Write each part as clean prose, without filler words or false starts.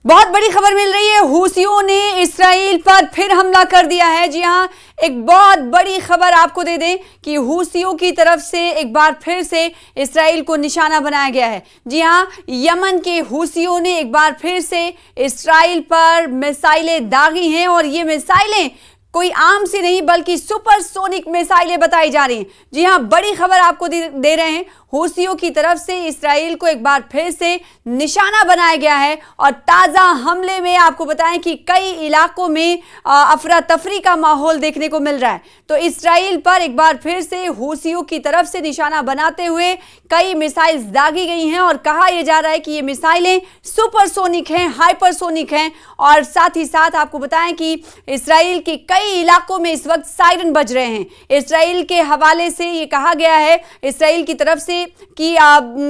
बहुत बड़ी खबर मिल रही है, हूसियों ने इस्राइल पर फिर हमला कर दिया है। जी हां, एक बहुत बड़ी खबर आपको दे दें कि हूसियों की तरफ से एक बार फिर से इस्राइल को निशाना बनाया गया है। जी हां, यमन के हूसियों ने एक बार फिर से इस्राइल पर मिसाइलें दागी हैं और ये मिसाइलें कोई आम सी नहीं बल्कि सुपरसोनिक मिसाइलें बताई जा रही हैं। जी हां, बड़ी खबर आपको दे रहे हैं, हूसियों की तरफ से इस्राइल को एक बार फिर से निशाना बनाया गया है और ताज़ा हमले में आपको बताएं कि कई इलाकों में अफरा तफरी का माहौल देखने को मिल रहा है। तो इस्राइल पर एक बार फिर से हूसियों की तरफ से निशाना बनाते हुए कई मिसाइल्स दागी गई हैं और कहा यह जा रहा है कि ये मिसाइलें सुपरसोनिक हैं, हाइपरसोनिक हैं। और साथ ही साथ आपको बताएं कि इस्राइल के कई इलाकों में इस वक्त सायरन बज रहे हैं। इस्राइल के हवाले से ये कहा गया है, इस्राइल की तरफ से कि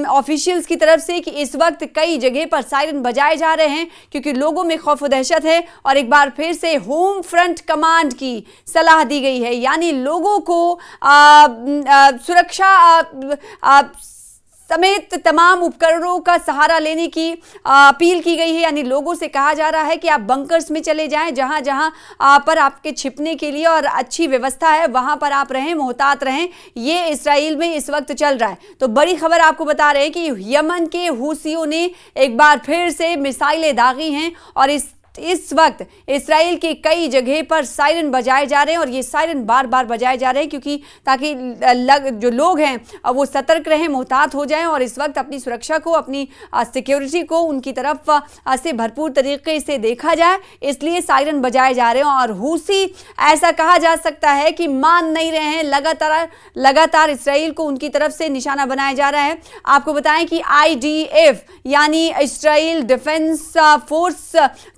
ऑफिशियल्स की तरफ से, कि इस वक्त कई जगह पर सायरन बजाए जा रहे हैं क्योंकि लोगों में खौफ और दहशत है। और एक बार फिर से होम फ्रंट कमांड की सलाह दी गई है, यानी लोगों को सुरक्षा समेत तमाम उपकरणों का सहारा लेने की अपील की गई है। यानी लोगों से कहा जा रहा है कि आप बंकर्स में चले जाएं, जहां जहां पर आपके छिपने के लिए और अच्छी व्यवस्था है वहां पर आप रहें, मोहतात रहें। ये इस्राइल में इस वक्त चल रहा है। तो बड़ी खबर आपको बता रहे हैं कि यमन के हूसियों ने एक बार फिर से मिसाइलें दागी हैं और इस वक्त इस्राइल के कई जगह पर सायरन बजाए जा रहे हैं और ये सायरन बार बार बजाए जा रहे हैं क्योंकि ताकि जो लोग हैं वो सतर्क रहें, मोहतात हो जाएं और इस वक्त अपनी सुरक्षा को, अपनी सिक्योरिटी को उनकी तरफ से भरपूर तरीके से देखा जाए, इसलिए सायरन बजाए जा रहे हैं। और हूसी ऐसा कहा जा सकता है कि मान नहीं रहे हैं, लगातार इस्राइल को उनकी तरफ से निशाना बनाया जा रहा है। आपको बताएं कि IDF यानी इस्राइल डिफेंस फोर्स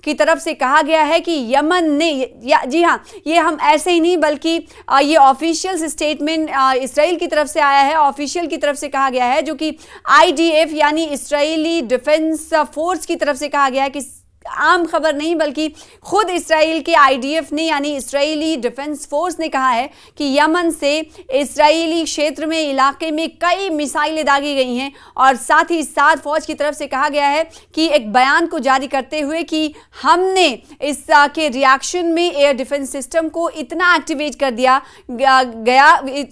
की तरफ से कहा गया है कि यमन ने, जी हां, ये हम ऐसे ही नहीं बल्कि ये ऑफिशियल स्टेटमेंट इस्राइल की तरफ से आया है, ऑफिशियल की तरफ से कहा गया है, जो कि IDF यानी इस्राइली डिफेंस फोर्स की तरफ से कहा गया है कि आम खबर नहीं बल्कि खुद इस्राइल के IDF ने यानी इस्राइली डिफेंस फोर्स ने कहा है कि यमन से इस्राइली क्षेत्र में, इलाके में कई मिसाइलें दागी गई हैं। और साथ ही साथ फौज की तरफ से कहा गया है कि एक बयान को जारी करते हुए कि हमने इस के रिएक्शन में एयर डिफेंस सिस्टम को इतना एक्टिवेट कर दिया गया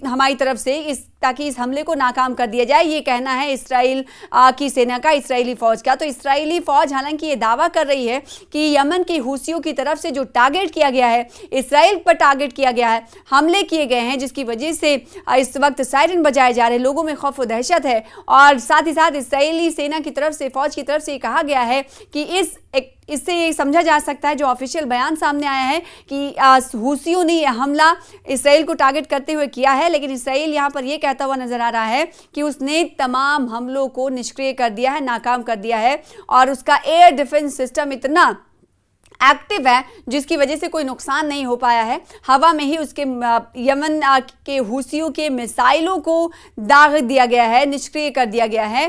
हमारी तरफ से ताकि इस हमले को नाकाम कर दिया जाए। ये कहना है इस्राइल की सेना का, इस्राइली फौज का। तो इस्राइली फौज हालांकि ये दावा कर रही है कि यमन के हूसियों की तरफ से जो टारगेट किया गया है, इस्राइल पर टारगेट किया गया है, हमले किए गए हैं, जिसकी वजह से इस वक्त सायरन बजाए जा रहे हैं, लोगों में खौफ और दहशत है। और साथ ही साथ इस्राइली सेना की तरफ से, फौज की तरफ से कहा गया है कि इससे ये समझा जा सकता है, जो ऑफिशियल बयान सामने आया है, कि हूसियों ने यह हमला इस्राइल को टारगेट करते हुए किया है, लेकिन इस्राइल यहाँ पर यह कहता हुआ नजर आ रहा है कि उसने तमाम हमलों को निष्क्रिय कर दिया है, नाकाम कर दिया है और उसका एयर डिफेंस सिस्टम इतना एक्टिव है जिसकी वजह से कोई नुकसान नहीं हो पाया है। हवा में ही उसके यमन के हूसियों के मिसाइलों को दाग दिया गया है, निष्क्रिय कर दिया गया है।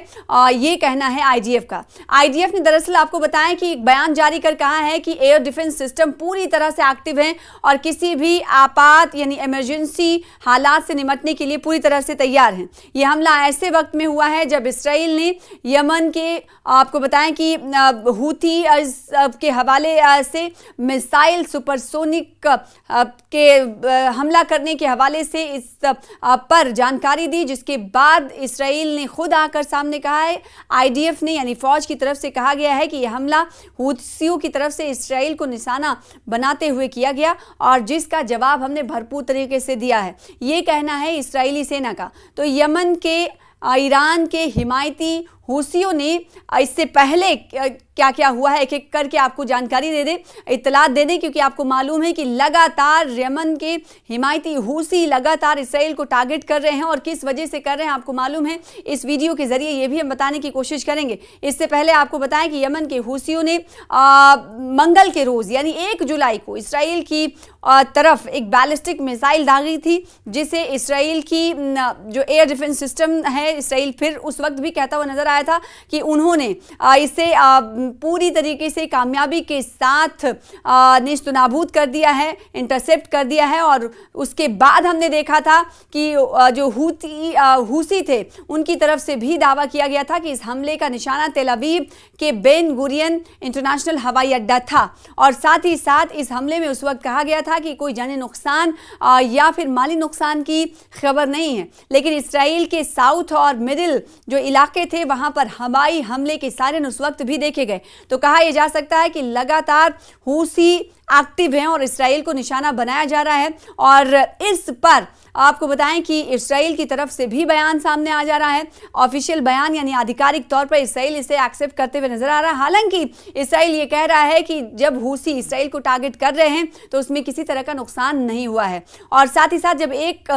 ये कहना है IDF का। IDF ने दरअसल आपको बताया कि एक बयान जारी कर कहा है कि एयर डिफेंस सिस्टम पूरी तरह से एक्टिव है और किसी भी आपात यानी इमरजेंसी हालात से निपटने के लिए पूरी तरह से तैयार हैं। यह हमला ऐसे वक्त में हुआ है जब इस्राइल ने यमन के, आपको बताएं कि हूथी के हवाले से मिसाइल सुपरसोनिक के हमला करने के हवाले से इस पर जानकारी दी, जिसके बाद इस्राइल ने खुद आकर सामने कहा है, IDF ने यानी फौज की तरफ से कहा गया है कि यह हमला हूथियों की तरफ से इस्राइल को निशाना बनाते हुए किया गया और जिसका जवाब हमने भरपूर तरीके से दिया है। ये कहना है इस्राइली सेना का। तो यमन के, ईरान के हिमायती हूसियों ने इससे पहले क्या क्या हुआ है एक एक करके आपको जानकारी दे दें, इत्तलात दे दें, क्योंकि आपको मालूम है कि लगातार यमन के हिमायती हूसी लगातार इस्राइल को टारगेट कर रहे हैं और किस वजह से कर रहे हैं आपको मालूम है। इस वीडियो के जरिए ये भी हम बताने की कोशिश करेंगे। इससे पहले आपको बताएं कि यमन के हूसियों ने मंगल के रोज़ यानी 1 जुलाई को इस्राइल की तरफ एक बैलिस्टिक मिसाइल दागी थी, जिसे इस्राइल की जो एयर डिफेंस सिस्टम है, इस्राइल फिर उस वक्त भी कहता हुआ नजर आया था कि उन्होंने इसे पूरी तरीके से कामयाबी के साथ नेस्तनाबूद कर दिया है, इंटरसेप्ट कर दिया है। और उसके बाद हमने देखा था कि जो हूसी थे उनकी तरफ से भी दावा किया गया था कि इस हमले का निशाना तेल अवीव के बेन गुरियन इंटरनेशनल हवाई अड्डा था। और साथ ही साथ इस हमले में उस वक्त कहा गया था कि कोई जानी नुकसान या फिर माली नुकसान की खबर नहीं है, लेकिन इसराइल के साउथ और मिडिल जो इलाके थे वहां पर हवाई हमले के सायरन उस वक्त भी देखे गए। तो कहा यह जा सकता है कि लगातार हूसी एक्टिव हैं और इसराइल को निशाना बनाया जा रहा है। और इस पर आपको बताएं कि इसराइल की तरफ से भी बयान सामने आ जा रहा है, ऑफिशियल बयान, यानी आधिकारिक तौर पर इसराइल इसे एक्सेप्ट करते हुए नजर आ रहा है। हालांकि इसराइल ये कह रहा है कि जब हूसी इसराइल को टारगेट कर रहे हैं तो उसमें किसी तरह का नुकसान नहीं हुआ है। और साथ ही साथ जब 1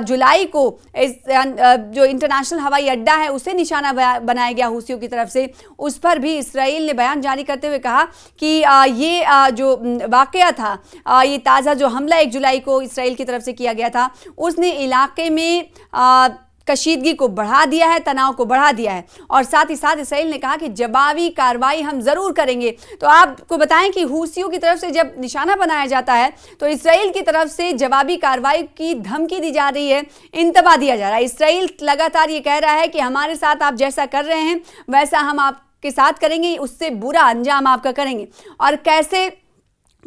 जुलाई को इस जो इंटरनेशनल हवाई अड्डा है उसे निशाना बनाया गया हूसियों की तरफ से, उस पर भी इसराइल ने बयान जारी करते हुए कहा कि ये जो वाकया था, ये ताज़ा जो हमला 1 जुलाई को इसराइल की तरफ से किया गया था, उसने इलाके में कशीदगी को बढ़ा दिया है, तनाव को बढ़ा दिया है। और साथ ही साथ इसराइल ने कहा कि जवाबी कार्रवाई हम जरूर करेंगे। तो आपको बताएं कि हूसियों की तरफ से जब निशाना बनाया जाता है तो इसराइल की तरफ से जवाबी कार्रवाई की धमकी दी जा रही है, इंतबा दिया जा रहा है। इसराइल लगातार ये कह रहा है कि हमारे साथ आप जैसा कर रहे हैं वैसा हम आपके साथ करेंगे, उससे बुरा अंजाम आपका करेंगे। और कैसे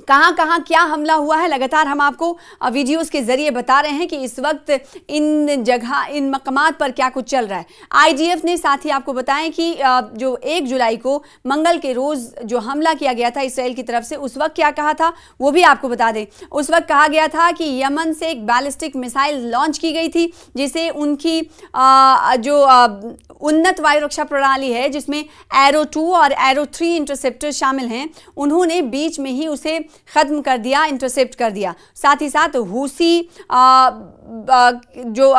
कहां कहां क्या हमला हुआ है लगातार हम आपको वीडियोस के जरिए बता रहे हैं कि इस वक्त इन जगह, इन मकामात पर क्या कुछ चल रहा है। आईडीएफ ने साथ ही आपको बताएं कि जो 1 जुलाई को मंगल के रोज जो हमला किया गया था इसराइल की तरफ से, उस वक्त क्या कहा था वो भी आपको बता दें। उस वक्त कहा गया था कि यमन से एक बैलिस्टिक मिसाइल लॉन्च की गई थी जिसे उनकी जो उन्नत वायु रक्षा प्रणाली है जिसमें एरो 2 और एरो 3 इंटरसेप्टर शामिल हैं, उन्होंने बीच में ही उसे खत्म कर दिया, इंटरसेप्ट कर दिया। साथ ही साथ हूसी जो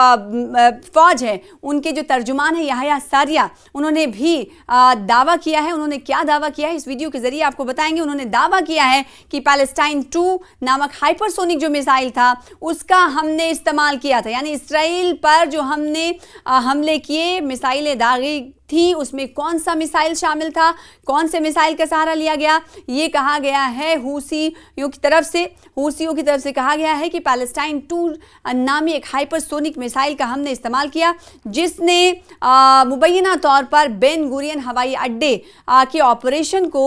फौज है उनके जो तर्जुमान है याह्या सारिया, उन्होंने भी दावा किया है। उन्होंने क्या दावा किया है इस वीडियो के जरिए आपको बताएंगे। उन्होंने दावा किया है कि पैलेस्टाइन 2 नामक हाइपरसोनिक जो मिसाइल था उसका हमने इस्तेमाल किया था, यानी इसराइल पर जो हमने हमले किए, मिसाइलें दागी थी, उसमें कौन सा मिसाइल शामिल था, कौन से मिसाइल का सहारा लिया गया, ये कहा गया है हूसियों की तरफ से कहा गया है कि पैलेस्टाइन 2 नामी एक हाइपरसोनिक मिसाइल का हमने इस्तेमाल किया जिसने मुबैना तौर पर बेन गुरियन हवाई अड्डे के ऑपरेशन को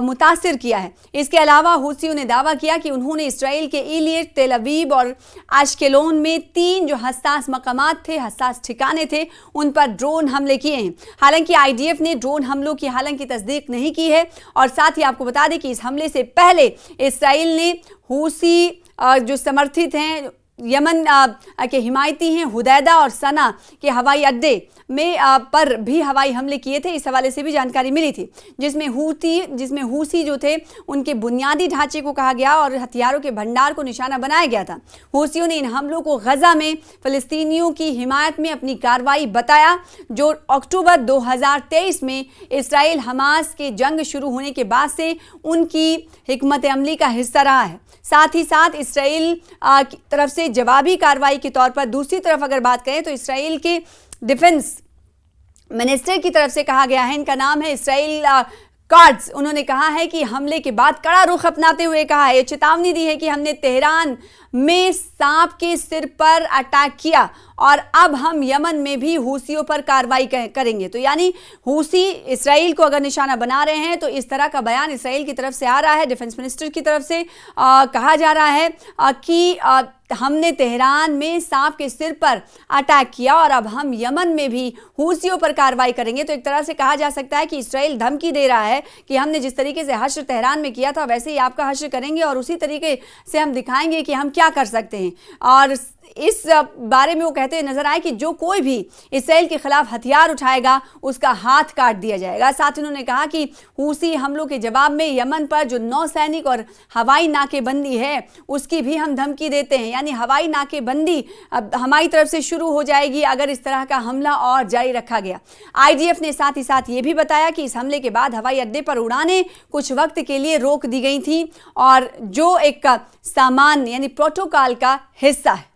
मुतासिर किया है। इसके अलावा हूसियों ने दावा किया कि उन्होंने इसराइल के इलियट, तेल अवीव और आश्केलोन में 3 जो हसास मकामात थे, हसास ठिकाने थे, उन पर ड्रोन हमले किए हैं। हालांकि आईडीएफ ने ड्रोन हमलों की हालांकि तस्दीक नहीं की है। और साथ ही आपको बता दें कि इस हमले से पहले इसराइल ने हूसी जो समर्थित हैं, यमन के हिमायती हैं, हुदैदा और सना के हवाई अड्डे में पर भी हवाई हमले किए थे। इस हवाले से भी जानकारी मिली थी जिसमें हूसी जो थे उनके बुनियादी ढांचे को कहा गया और हथियारों के भंडार को निशाना बनाया गया था। हूसियों ने इन हमलों को गजा में फ़लस्तीनियों की हिमायत में अपनी कार्रवाई बताया जो अक्टूबर 2023 में इसराइल हमास के जंग शुरू होने के बाद से उनकी हिकमत अमली का हिस्सा रहा है। साथ ही साथ इसराइल की तरफ से जवाबी कार्रवाई के तौर पर दूसरी तरफ अगर बात करें तो इसराइल के डिफेंस मिनिस्टर की तरफ से कहा गया है, इनका नाम है इसराइल कार्ड्स, उन्होंने कहा है कि हमले के बाद कड़ा रुख अपनाते हुए कहा है, चेतावनी दी है कि हमने तेहरान में सांप के सिर पर अटैक किया और अब हम यमन में भी हूसियों पर कार्रवाई करेंगे। तो यानी हूसी इसराइल को अगर निशाना बना रहे हैं तो इस तरह का बयान इसराइल की तरफ से आ रहा है। डिफेंस मिनिस्टर की तरफ से कहा जा रहा है कि हमने तेहरान में सांप के सिर पर अटैक किया और अब हम यमन में भी हूसियों पर कार्रवाई करेंगे। तो एक तरह से कहा जा सकता है कि इसराइल धमकी दे रहा है कि हमने जिस तरीके से हश्र तेहरान में किया था वैसे ही आपका हश्र करेंगे और उसी तरीके से हम दिखाएंगे कि हम क्या कर सकते हैं। और इस बारे में वो कहते हुए नजर आए कि जो कोई भी इसराइल के खिलाफ हथियार उठाएगा उसका हाथ काट दिया जाएगा। साथ ही उन्होंने कहा कि हूसी हमलों के जवाब में यमन पर जो नौसैनिक और हवाई नाकेबंदी है उसकी भी हम धमकी देते हैं, यानी हवाई नाकेबंदी हमारी तरफ से शुरू हो जाएगी अगर इस तरह का हमला और जारी रखा गया। आईडीएफ ने साथ ही साथ ये भी बताया कि इस हमले के बाद हवाई अड्डे पर उड़ानें कुछ वक्त के लिए रोक दी गई थी और जो एक सामान्य यानी प्रोटोकॉल का हिस्सा है।